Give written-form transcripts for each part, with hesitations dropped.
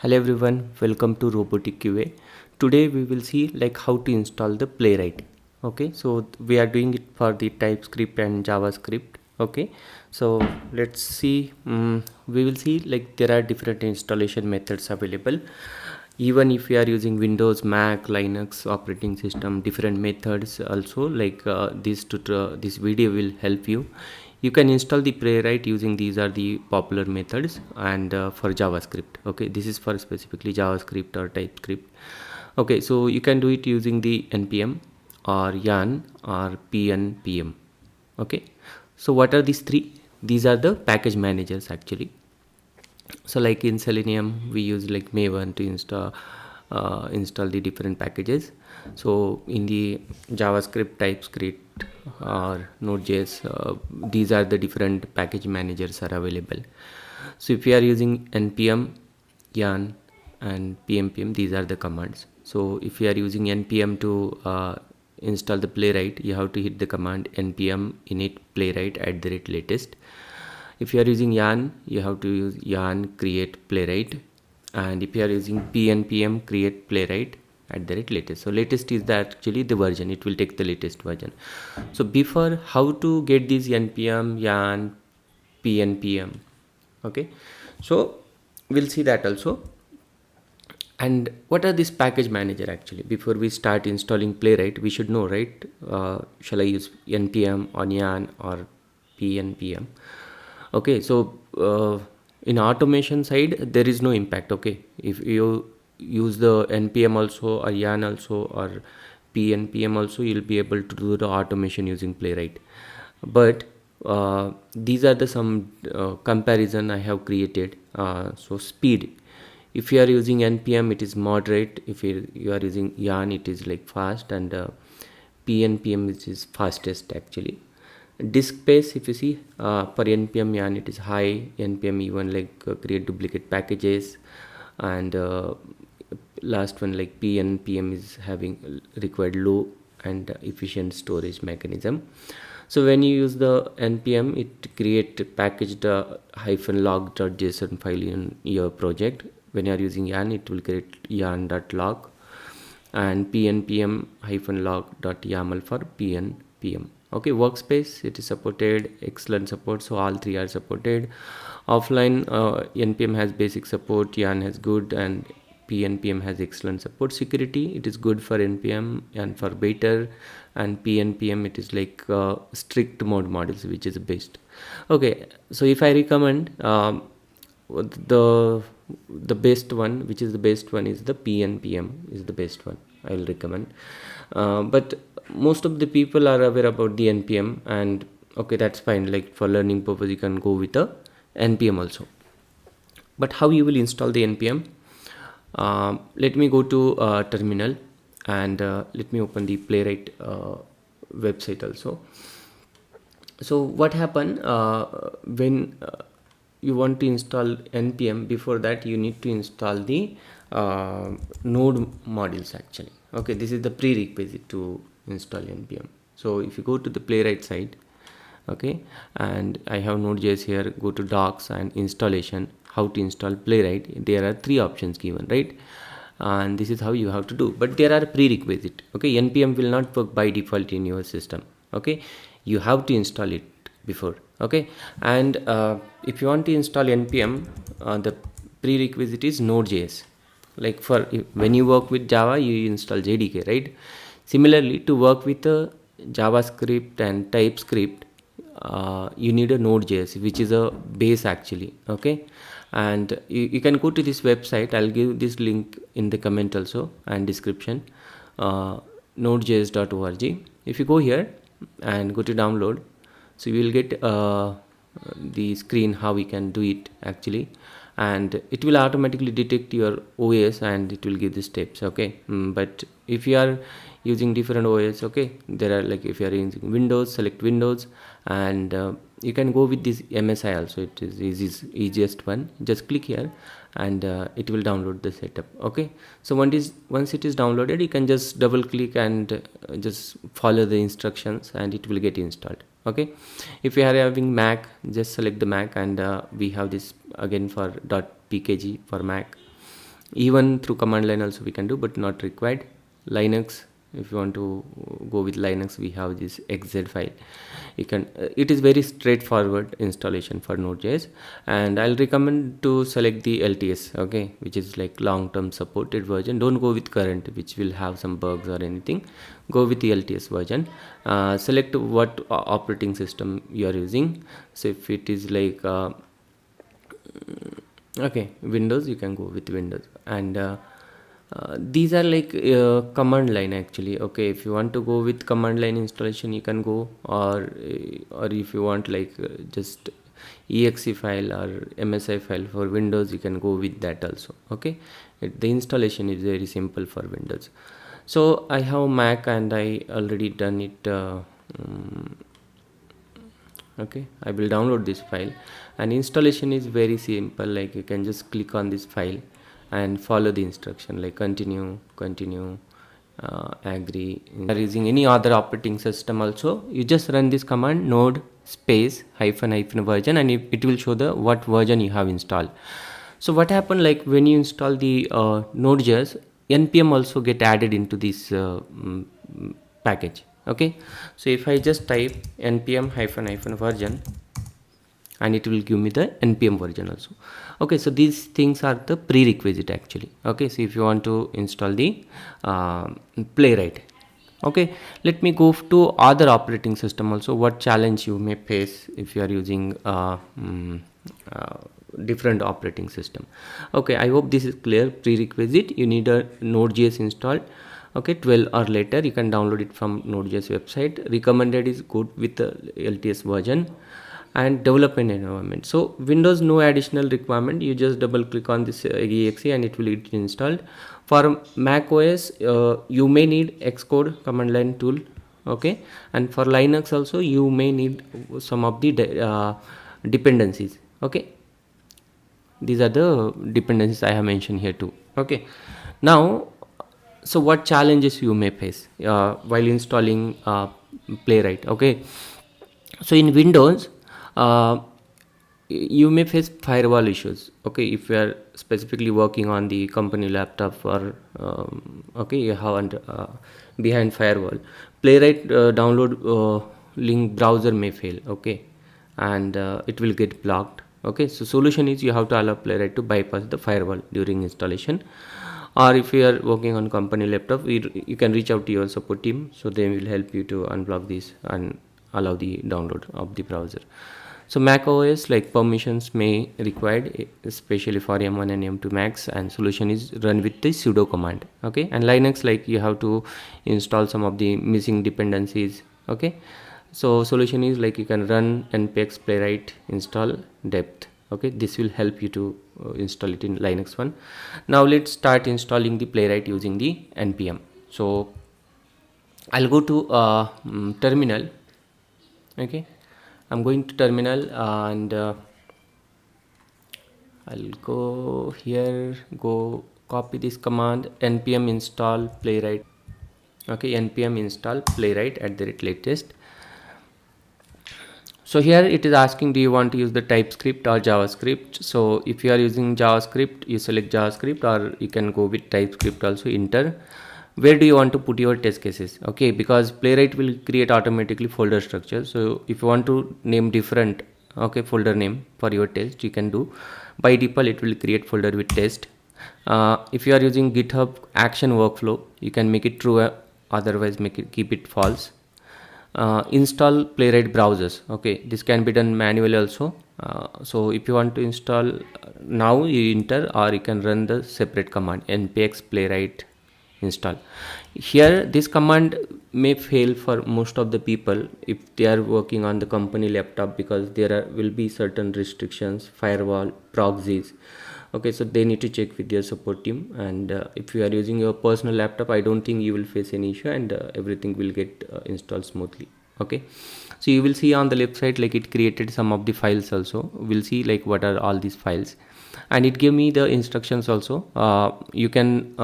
Hello everyone, welcome to Robotic QA. Today we will see how to install the Playwright. Okay, so we are doing it for the TypeScript and JavaScript. Okay, so let's see. We will see there are different installation methods available. Even if you are using Windows, Mac, Linux operating system, different methods also this video will help you. You can install the Playwright using these are the popular methods and for JavaScript. Okay, this is for specifically JavaScript or TypeScript. Okay, so you can do it using the npm or yarn or pnpm. Okay, so what are these three? These are the package managers actually. So like in Selenium we use Maven to install the different packages. So in the JavaScript, TypeScript or Node.js, these are the different package managers are available. So if you are using npm, yarn and pnpm, these are the commands. So if you are using npm to install the Playwright, you have to hit the command npm init playwright @latest. If you are using yarn, you have to use yarn create playwright, and if you are using pnpm, create playwright @latest. So latest is actually the version, it will take the latest version. So before, how to get this npm, yarn, pnpm? Okay, so we'll see that also. And what are this package manager actually? Before we start installing Playwright, we should know, right? Shall I use npm on yarn or pnpm? Okay, so in automation side there is no impact. Okay, if you use the npm also or yarn also or pnpm also, you'll be able to do the automation using Playwright. But these are the some comparison I have created. So speed, if you are using npm, it is moderate. If you are using yarn, it is fast, and pnpm, which is fastest actually. Disk space, if you see, for npm yarn it is high, npm even create duplicate packages, and last one pnpm is having required low and efficient storage mechanism. So when you use the npm, it create packaged -log.json file in your project. When you are using yarn, it will create yarn.log, and pnpm -log.yaml for pnpm. Okay, workspace, it is supported, excellent support, so all three are supported. Offline, npm has basic support, yarn has good, and pnpm has excellent support. Security, it is good for npm and for beta, and pnpm it is strict mode models, which is best. Okay, so if I recommend the best one, which is the best one, is the pnpm is the best one I will recommend. But most of the people are aware about the npm, and okay, that's fine. For learning purpose, you can go with the npm also. But how you will install the npm? Let me go to terminal, and let me open the Playwright website also. So what happened when you want to install npm? Before that, you need to install the node modules actually. Okay, this is the prerequisite to install npm. So if you go to the Playwright side, okay, and I have Node.js here, go to docs and installation, how to install Playwright. There are three options given, right? And this is how you have to do, but there are prerequisite. Okay, npm will not work by default in your system. Okay, you have to install it before. Okay, and if you want to install npm, the prerequisite is Node.js. For when you work with Java, you install JDK, right? Similarly, to work with JavaScript and TypeScript, you need a Node.js, which is a base actually. Okay, and you can go to this website. I'll give this link in the comment also and description, nodejs.org. If you go here and go to download, so you will get the screen how we can do it actually, and it will automatically detect your OS and it will give the steps. Okay, but if you are using different OS, okay, there are if you are using Windows, select Windows, and you can go with this MSI also. It is easiest one. Just click here and it will download the setup. Okay, so once it is downloaded, you can just double click and just follow the instructions and it will get installed. Okay, if you are having Mac, just select the Mac, and we have this again for .pkg for Mac. Even through command line also we can do, but not required. Linux, if you want to go with Linux, we have this xz file. You can it is very straightforward installation for Node.js, and I'll recommend to select the LTS, okay, which is like long-term supported version. Don't go with current, which will have some bugs or anything. Go with the LTS version. Select what operating system you are using. So if it is like okay, Windows, you can go with Windows. And these are like command line actually. Okay, if you want to go with command line installation, you can go, or if you want like just exe file or msi file for Windows, you can go with that also. Okay, the installation is very simple for Windows. So I have Mac and I already done it. Okay, I will download this file, and installation is very simple. Like you can just click on this file and follow the instruction like continue, agree. If you are using any other operating system also, you just run this command node space hyphen hyphen version, and it will show the what version you have installed. So what happened, like when you install the Node.js, npm also get added into this package. Okay, so if I just type npm hyphen hyphen version, and it will give me the npm version also. Okay, so these things are the prerequisite actually. Okay, so if you want to install the playwright, okay, let me go to other operating system also, what challenge you may face if you are using different operating system. Okay, I hope this is clear. Prerequisite, you need a Node.js installed. Okay, 12 or later, you can download it from Node.js website. Recommended is good with the LTS version, and development environment. So Windows, no additional requirement, you just double click on this exe and it will get installed. For macOS, you may need Xcode command line tool. Okay, and for Linux also you may need some of the dependencies. Okay, these are the dependencies I have mentioned here too. Okay, now, so what challenges you may face while installing playwright? Okay, so in Windows, you may face firewall issues. Okay, if you are specifically working on the company laptop, or okay, you have behind firewall, playwright download link browser may fail. Okay, and it will get blocked. Okay, so solution is you have to allow playwright to bypass the firewall during installation. Or if you are working on company laptop, you can reach out to your support team, so they will help you to unblock this and allow the download of the browser. So Mac OS, like permissions may required, especially for M1 and M2 Macs, and solution is run with the sudo command. Okay, and Linux, like you have to install some of the missing dependencies. Okay, so solution is like you can run npx playwright install depth. Okay, this will help you to install it in Linux one. Now let's start installing the playwright using the npm. So I'll go to terminal. Okay, I'm going to terminal, and I'll go here, go copy this command npm install playwright. Okay, npm install playwright @latest. So here it is asking, do you want to use the TypeScript or JavaScript? So if you are using JavaScript, you select JavaScript, or you can go with TypeScript also. Enter. Where do you want to put your test cases? Okay, because playwright will create automatically folder structure. So if you want to name different, okay, folder name for your test, you can do. By default, it will create folder with test. If you are using GitHub action workflow, you can make it true, otherwise keep it false. Install playwright browsers. Okay, this can be done manually also. So if you want to install now, you enter, or you can run the separate command npx playwright install. Here this command may fail for most of the people if they are working on the company laptop, because there will be certain restrictions, firewall, proxies. Okay, so they need to check with your support team, and if you are using your personal laptop, I don't think you will face any issue, and everything will get installed smoothly. Okay, so you will see on the left side, like it created some of the files also. We'll see like what are all these files, and it gave me the instructions also. You can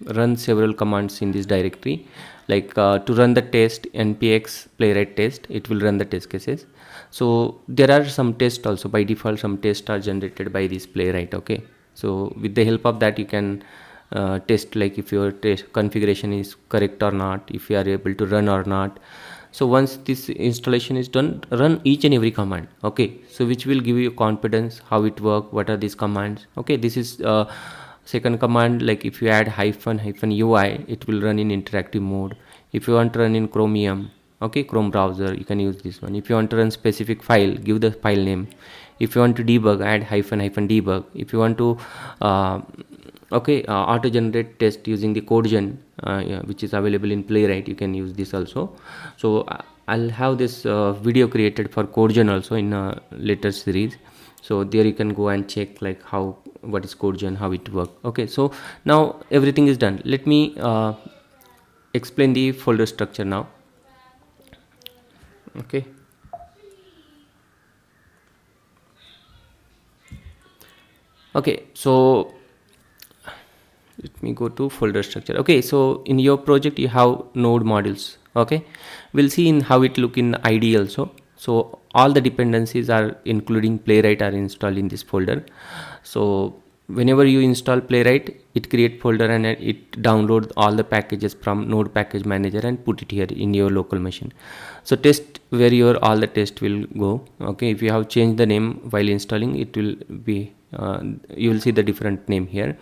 run several commands in this directory, like to run the test npx playwright test, it will run the test cases. So there are some tests also. By default, some tests are generated by this playwright. Okay, So with the help of that you can test like if your test configuration is correct or not, if you are able to run or not. So once this installation is done, run each and every command, okay, so which will give you confidence how it work, what are these commands. Okay, this is second command, like if you add -ui, it will run in interactive mode. If you want to run in Chromium, okay, Chrome browser, you can use this one. If you want to run specific file, give the file name. If you want to debug, add -debug. If you want to auto generate test using the CodeGen, which is available in Playwright, you can use this also. So I'll have this video created for CodeGen also in a later series. So there you can go and check like what is CodeGen, how it works. Okay, so now everything is done. Let me explain the folder structure now. Okay, so let me go to folder structure. Okay, so in your project you have node modules. Okay, we'll see in how it look in IDE also. So all the dependencies are including Playwright are installed in this folder. So whenever you install Playwright, it create folder and it download all the packages from node package manager and put it here in your local machine. So test where your all the test will go. Okay, if you have changed the name while installing, it will be you will see the different name here.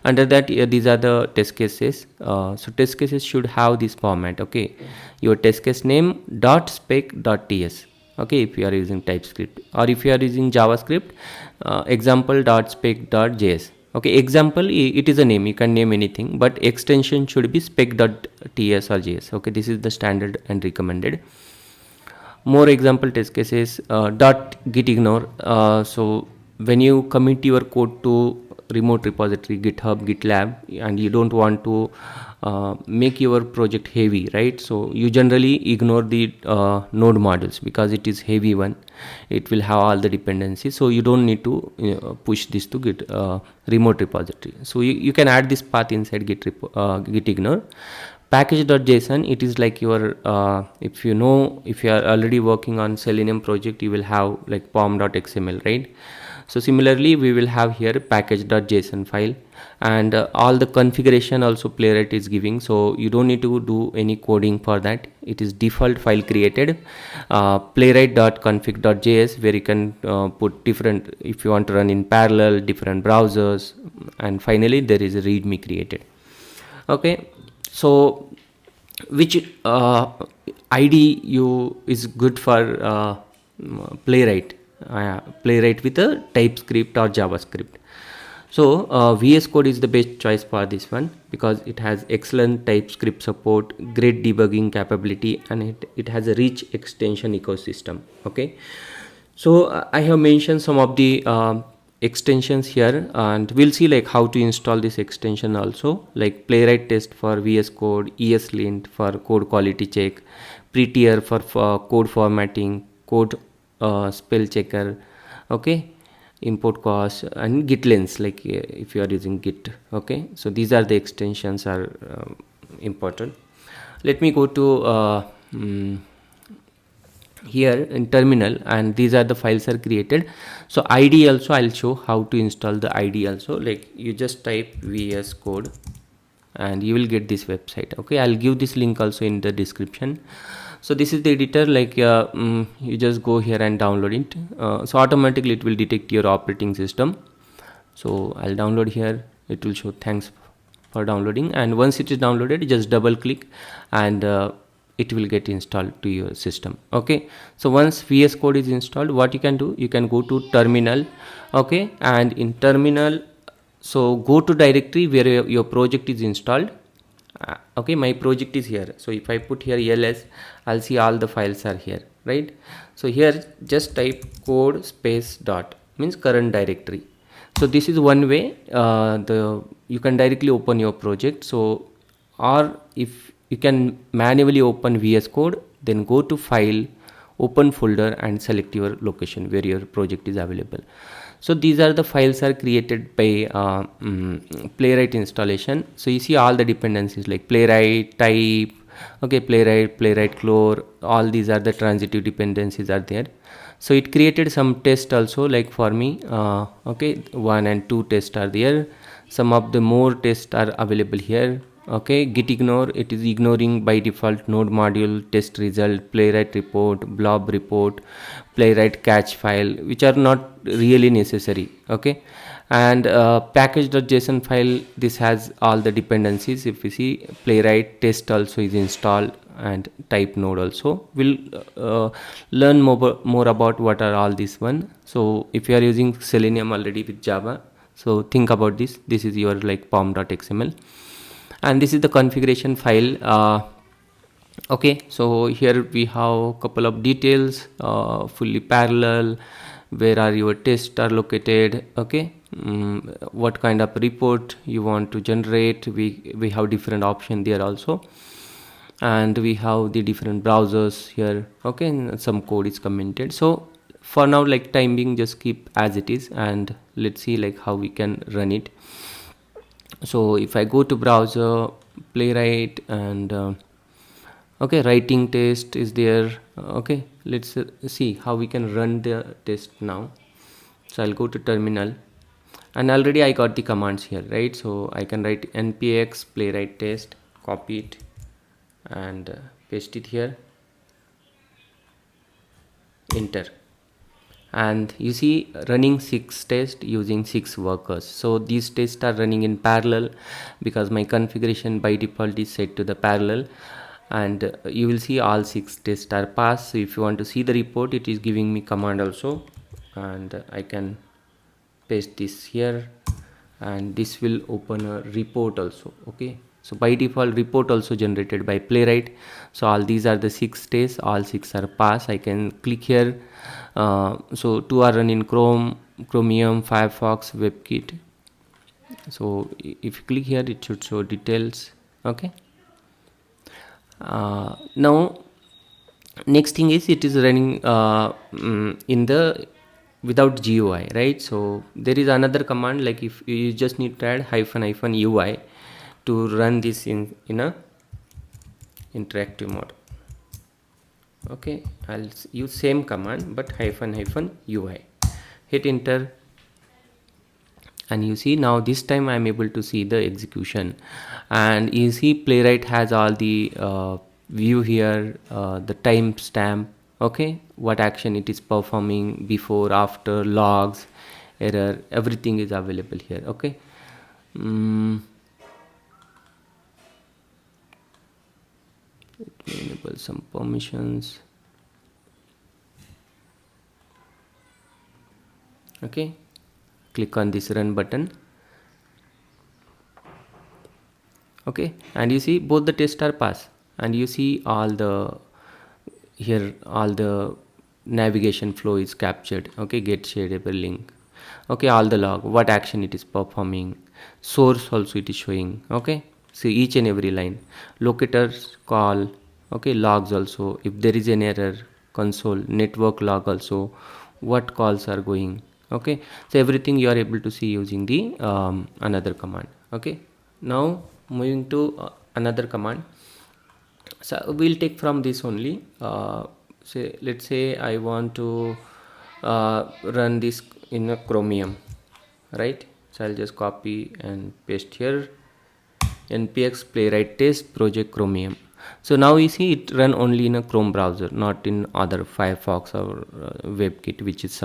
Under that, these are the test cases. So test cases should have this format. Okay, your test case name .spec.ts. Okay, if you are using TypeScript, or if you are using JavaScript, example.spec.js. Okay, example, it is a name, you can name anything, but extension should be spec.ts or js. Okay, this is the standard and recommended. More example test cases, .gitignore. So when you commit your code to remote repository, GitHub, GitLab, and you don't want to make your project heavy, right? So you generally ignore the node modules because it is heavy one. It will have all the dependencies, so you don't need to push this to Git remote repository. So you can add this path inside gitignore. Package.json, it is like your if you are already working on Selenium project, you will have like pom.xml, right? So similarly we will have here package.json file, and all the configuration also Playwright is giving, so you don't need to do any coding for that. It is default file created, playwright.config.ts, where you can put different, if you want to run in parallel, different browsers, and finally there is a readme created. Okay, so which IDE is good for Playwright? Playwright with a TypeScript or JavaScript. So VS Code is the best choice for this one because it has excellent TypeScript support, great debugging capability, and it has a rich extension ecosystem. Okay, so I have mentioned some of the extensions here, and we'll see like how to install this extension also, like Playwright test for VS Code, ESLint for code quality check, Prettier for code formatting, code spell checker, okay, import cost, and git lens, like if you are using git. Okay, so these are the extensions are important. Let me go to here in terminal, and these are the files are created. So IDE also I'll show how to install the IDE also, like you just type VS Code and you will get this website. Okay, I'll give this link also in the description. So this is the editor, like you just go here and download it. So automatically it will detect your operating system. So I'll download here, it will show thanks for downloading, and once it is downloaded, just double click and it will get installed to your system. Okay, so once VS Code is installed, what you can do, you can go to terminal. Okay, and in terminal, so go to directory where your project is installed. Okay, my project is here, so if I put here ls, I'll see all the files are here, right? So here just type code space dot, means current directory. So this is one way you can directly open your project. So, or if you can manually open VS Code, then go to file, open folder, and select your location where your project is available. So these are the files are created by Playwright installation. So you see all the dependencies like Playwright, type, okay, Playwright, Core, all these are the transitive dependencies are there. So it created some test also, like for me. Okay, 1 and 2 tests are there. Some of the more tests are available here. Okay, git ignore, it is ignoring by default node module, test result, playwright report, blob report, playwright catch file, which are not really necessary. Okay, and package.json file, this has all the dependencies. If you see, playwright test also is installed, and type node also. We'll learn more about what are all these one. So if you are using Selenium already with Java, so think about this. This is your like pom.xml, and this is the configuration file. Okay, so here we have couple of details, fully parallel, where are your tests are located. Okay, what kind of report you want to generate. We have different option there also, and we have the different browsers here. Okay, and some code is commented. So for now, like time being, just keep as it is, and let's see like how we can run it. So if I go to browser, playwright, and okay, writing test is there. Okay, let's see how we can run the test now. So I'll go to terminal, and already I got the commands here, right? So I can write npx playwright test, copy it, and paste it here, enter. And you see running 6 tests using 6 workers. So these tests are running in parallel because my configuration by default is set to the parallel, and you will see all 6 tests are passed. So if you want to see the report, it is giving me command also, and I can paste this here, and this will open a report also. Okay, so by default report also generated by playwright. So all these are the 6 tests, all 6 are passed. I can click here. So 2 are run in Chromium, Firefox, WebKit. So if you click here, it should show details. Okay, now next thing is it is running in the without GUI, right? So there is another command, like if you just need to add -" UI to run this in a interactive mode. Okay, I'll use same command but -UI. Hit enter, and you see now this time I'm able to see the execution, and you see playwright has all the view here, the timestamp. Okay, what action it is performing, before, after, logs, error, everything is available here. Okay, let me enable some permissions. Okay, click on this run button. Okay, and you see both the tests are passed, and you see all the here all the navigation flow is captured. Okay, get shareable link. Okay, all the log, what action it is performing, source also it is showing. Okay, see each and every line, locators call. Okay, logs also, if there is an error, console network log also, what calls are going. Okay, so everything you are able to see using the another command. Okay, now moving to another command. So we'll take from this only. Say let's say I want to run this in a Chromium, right? So I'll just copy and paste here, npx playwright test project Chromium. So now you see it run only in a Chrome browser, not in other Firefox or WebKit, which is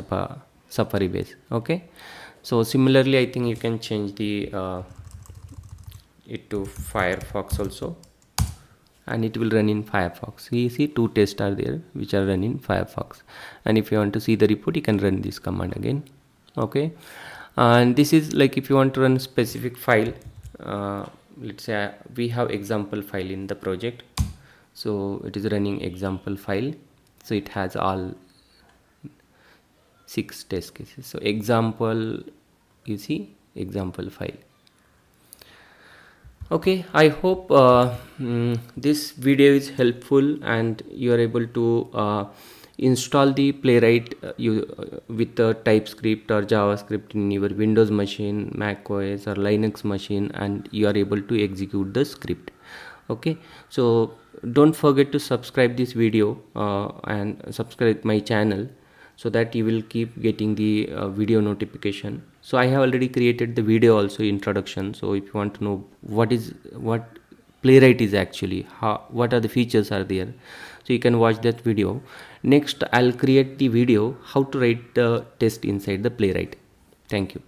Safari base. Okay, so similarly I think you can change the it to Firefox also, and it will run in Firefox. You see 2 tests are there which are run in Firefox, and if you want to see the report, you can run this command again. Okay, and this is like if you want to run specific file, let's say we have example file in the project, so it is running example file. So it has all 6 test cases. So example, you see example file. Okay, I hope this video is helpful and you are able to install the playwright with the TypeScript or JavaScript in your Windows machine, macOS or Linux machine, and you are able to execute the script. Okay, so don't forget to subscribe this video and subscribe my channel, so that you will keep getting the video notification. So I have already created the video also, introduction. So if you want to know what playwright is actually, what are the features are there, so you can watch that video. Next I'll create the video how to write the test inside the playwright. Thank you.